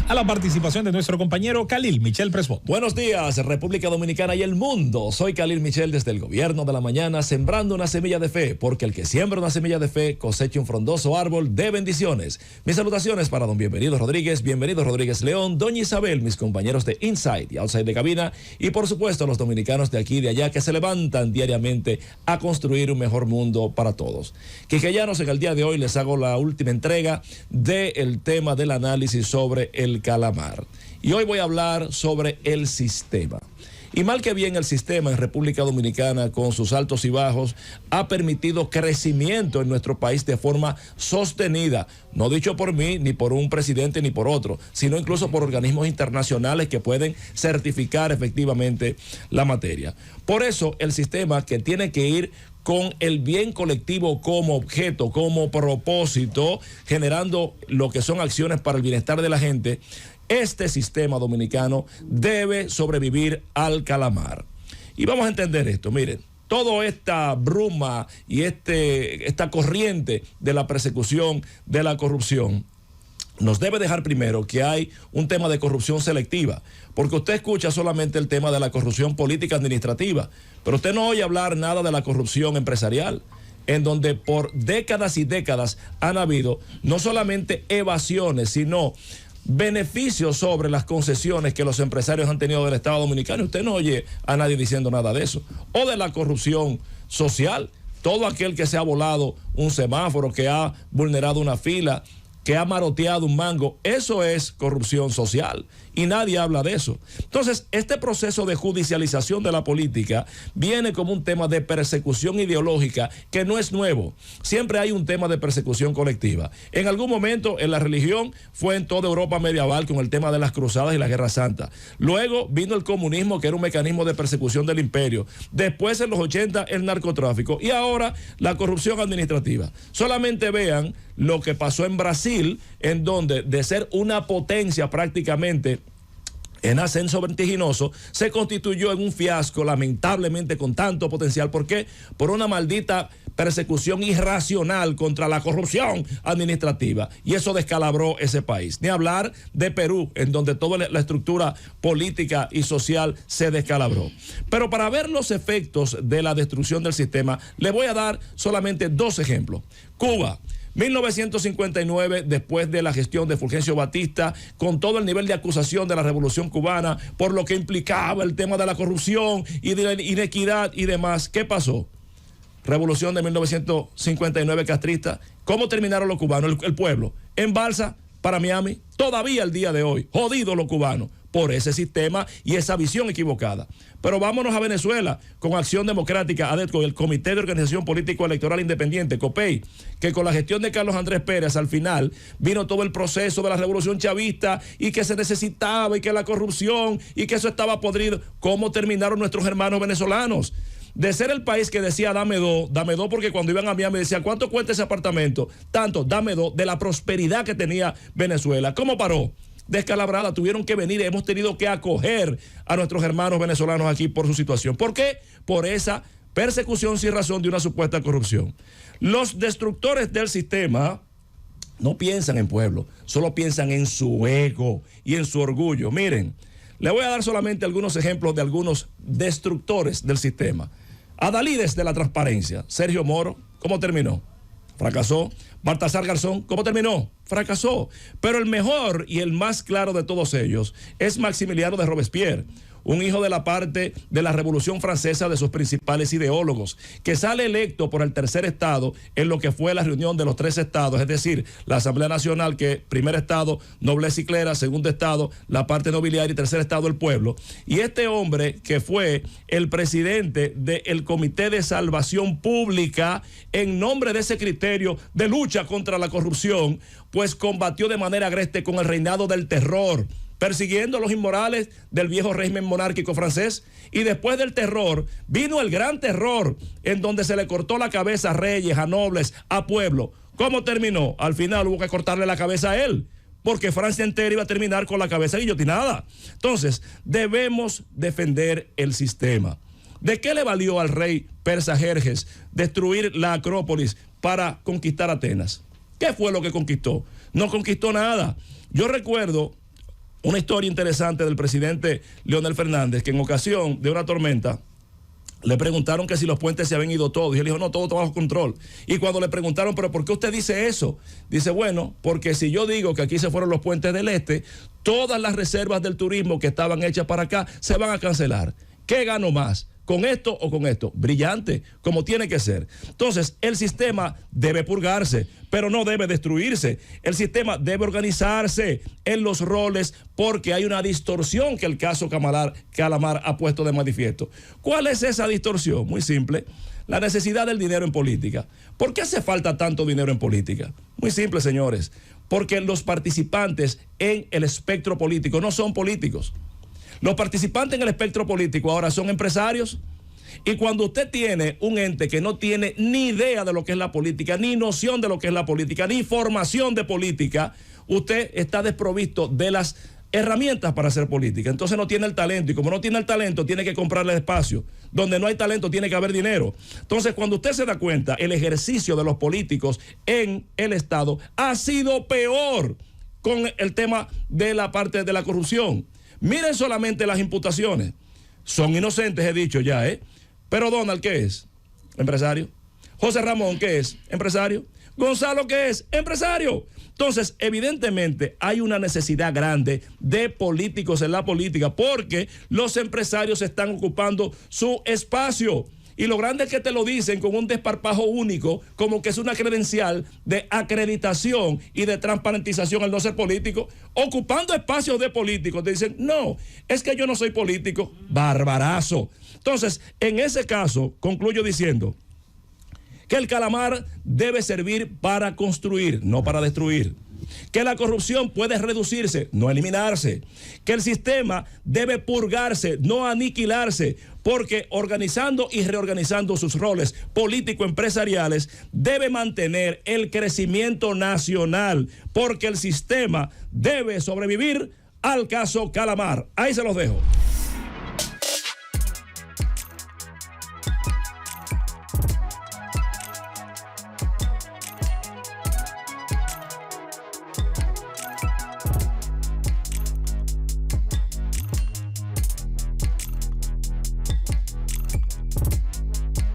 a la participación de nuestro compañero Khalil Michel Presbot. Buenos días, República Dominicana y el mundo. Soy Khalil Michel desde el Gobierno de la Mañana, sembrando una semilla de fe, porque el que siembra una semilla de fe cosecha un frondoso árbol de bendiciones. Mis salutaciones para don Bienvenido Rodríguez León, doña Isabel, mis compañeros de Inside y Outside de cabina, y por supuesto los dominicanos de aquí y de allá que se levantan diariamente a construir un mejor mundo para todos. Quiqueyanos, en el día de hoy les hago la última entrega del tema del análisis sobre el calamar. Y hoy voy a hablar sobre el sistema. Y mal que bien, el sistema en República Dominicana, con sus altos y bajos, ha permitido crecimiento en nuestro país de forma sostenida, no dicho por mí, ni por un presidente, ni por otro, sino incluso por organismos internacionales que pueden certificar efectivamente la materia. Por eso, el sistema, que tiene que ir con el bien colectivo como objeto, como propósito, generando lo que son acciones para el bienestar de la gente, este sistema dominicano debe sobrevivir al calamar. Y vamos a entender esto, miren, toda esta bruma y esta corriente de la persecución de la corrupción nos debe dejar primero que hay un tema de corrupción selectiva, porque usted escucha solamente el tema de la corrupción política administrativa, pero usted no oye hablar nada de la corrupción empresarial, en donde por décadas y décadas han habido no solamente evasiones, sino beneficios sobre las concesiones que los empresarios han tenido del Estado Dominicano. Usted no oye a nadie diciendo nada de eso. O de la corrupción social, todo aquel que se ha volado un semáforo, que ha vulnerado una fila, que ha maroteado un mango, eso es corrupción social y nadie habla de eso. Entonces, este proceso de judicialización de la política viene como un tema de persecución ideológica que no es nuevo. Siempre hay un tema de persecución colectiva. En algún momento en la religión fue en toda Europa medieval con el tema de las cruzadas y la Guerra Santa. Luego vino el comunismo, que era un mecanismo de persecución del imperio. Después, en los 80, el narcotráfico. Y ahora, la corrupción administrativa. Solamente vean lo que pasó en Brasil, en donde de ser una potencia prácticamente en ascenso vertiginoso, se constituyó en un fiasco, lamentablemente con tanto potencial. ¿Por qué? Por una maldita persecución irracional contra la corrupción administrativa. Y eso descalabró ese país. Ni hablar de Perú, en donde toda la estructura política y social se descalabró. Pero para ver los efectos de la destrucción del sistema, les voy a dar solamente dos ejemplos. Cuba. 1959, después de la gestión de Fulgencio Batista, con todo el nivel de acusación de la Revolución Cubana, por lo que implicaba el tema de la corrupción y de la inequidad y demás, ¿qué pasó? Revolución de 1959 castrista. ¿Cómo terminaron los cubanos, el pueblo? En balsa para Miami, todavía el día de hoy, jodidos los cubanos por ese sistema y esa visión equivocada. Pero vámonos a Venezuela con Acción Democrática, ADETCO, el Comité de Organización Político Electoral Independiente, COPEI, que con la gestión de Carlos Andrés Pérez al final vino todo el proceso de la revolución chavista y que se necesitaba y que la corrupción y que eso estaba podrido. ¿Cómo terminaron nuestros hermanos venezolanos? De ser el país que decía dame dos, porque cuando iban a Miami decían ¿cuánto cuesta ese apartamento? Tanto, dame dos, de la prosperidad que tenía Venezuela. ¿Cómo paró? Descalabrada, tuvieron que venir, hemos tenido que acoger a nuestros hermanos venezolanos aquí por su situación. ¿Por qué? Por esa persecución sin razón de una supuesta corrupción. Los destructores del sistema no piensan en pueblo, solo piensan en su ego y en su orgullo. Miren, le voy a dar solamente algunos ejemplos de algunos destructores del sistema. Adalides de la transparencia, Sergio Moro, ¿cómo terminó? Fracasó. Baltasar Garzón, ¿cómo terminó? Fracasó. Pero el mejor y el más claro de todos ellos es Maximiliano de Robespierre, un hijo de la parte de la Revolución Francesa, de sus principales ideólogos, que sale electo por el tercer estado en lo que fue la reunión de los tres estados, es decir, la Asamblea Nacional, que primer estado, nobleza y clera, segundo estado, la parte nobiliaria y tercer estado, el pueblo. Y este hombre, que fue el presidente del Comité de Salvación Pública, en nombre de ese criterio de lucha contra la corrupción, pues combatió de manera agreste con el reinado del terror, persiguiendo a los inmorales del viejo régimen monárquico francés. Y después del terror vino el gran terror, en donde se le cortó la cabeza a reyes, a nobles, a pueblo. ¿Cómo terminó? Al final hubo que cortarle la cabeza a él, porque Francia entera iba a terminar con la cabeza guillotinada. Entonces, debemos defender el sistema. ¿De qué le valió al rey persa Jerjes destruir la Acrópolis para conquistar Atenas? ¿Qué fue lo que conquistó? No conquistó nada. Yo recuerdo una historia interesante del presidente Leonel Fernández, que en ocasión de una tormenta le preguntaron que si los puentes se habían ido todos. Y él dijo, no, todo está bajo control. Y cuando le preguntaron, pero ¿por qué usted dice eso? Dice, bueno, porque si yo digo que aquí se fueron los puentes del este, todas las reservas del turismo que estaban hechas para acá se van a cancelar. ¿Qué gano más? ¿Con esto o con esto? Brillante, como tiene que ser. Entonces, el sistema debe purgarse, pero no debe destruirse. El sistema debe organizarse en los roles porque hay una distorsión que el caso Calamar ha puesto de manifiesto. ¿Cuál es esa distorsión? Muy simple. La necesidad del dinero en política. ¿Por qué hace falta tanto dinero en política? Muy simple, señores. Porque los participantes en el espectro político no son políticos. Los participantes en el espectro político ahora son empresarios. Y cuando usted tiene un ente que no tiene ni idea de lo que es la política, ni noción de lo que es la política, ni formación de política, usted está desprovisto de las herramientas para hacer política. Entonces no tiene el talento. Y como no tiene el talento, tiene que comprarle espacio. Donde no hay talento, tiene que haber dinero. Entonces, cuando usted se da cuenta, el ejercicio de los políticos en el Estado ha sido peor con el tema de la parte de la corrupción. Miren solamente las imputaciones. Son inocentes, he dicho ya, ¿eh? Pero Donald, ¿qué es? Empresario. José Ramón, ¿qué es? Empresario. Gonzalo, ¿qué es? Empresario. Entonces, evidentemente, hay una necesidad grande de políticos en la política porque los empresarios están ocupando su espacio. Y lo grande es que te lo dicen con un desparpajo único, como que es una credencial de acreditación y de transparentización al no ser político. Ocupando espacios de políticos, te dicen, no, es que yo no soy político. Barbarazo. Entonces, en ese caso, concluyo diciendo que el Calamar debe servir para construir, no para destruir. Que la corrupción puede reducirse, no eliminarse. Que el sistema debe purgarse, no aniquilarse, porque organizando y reorganizando sus roles político-empresariales debe mantener el crecimiento nacional, porque el sistema debe sobrevivir al caso Calamar. Ahí se los dejo.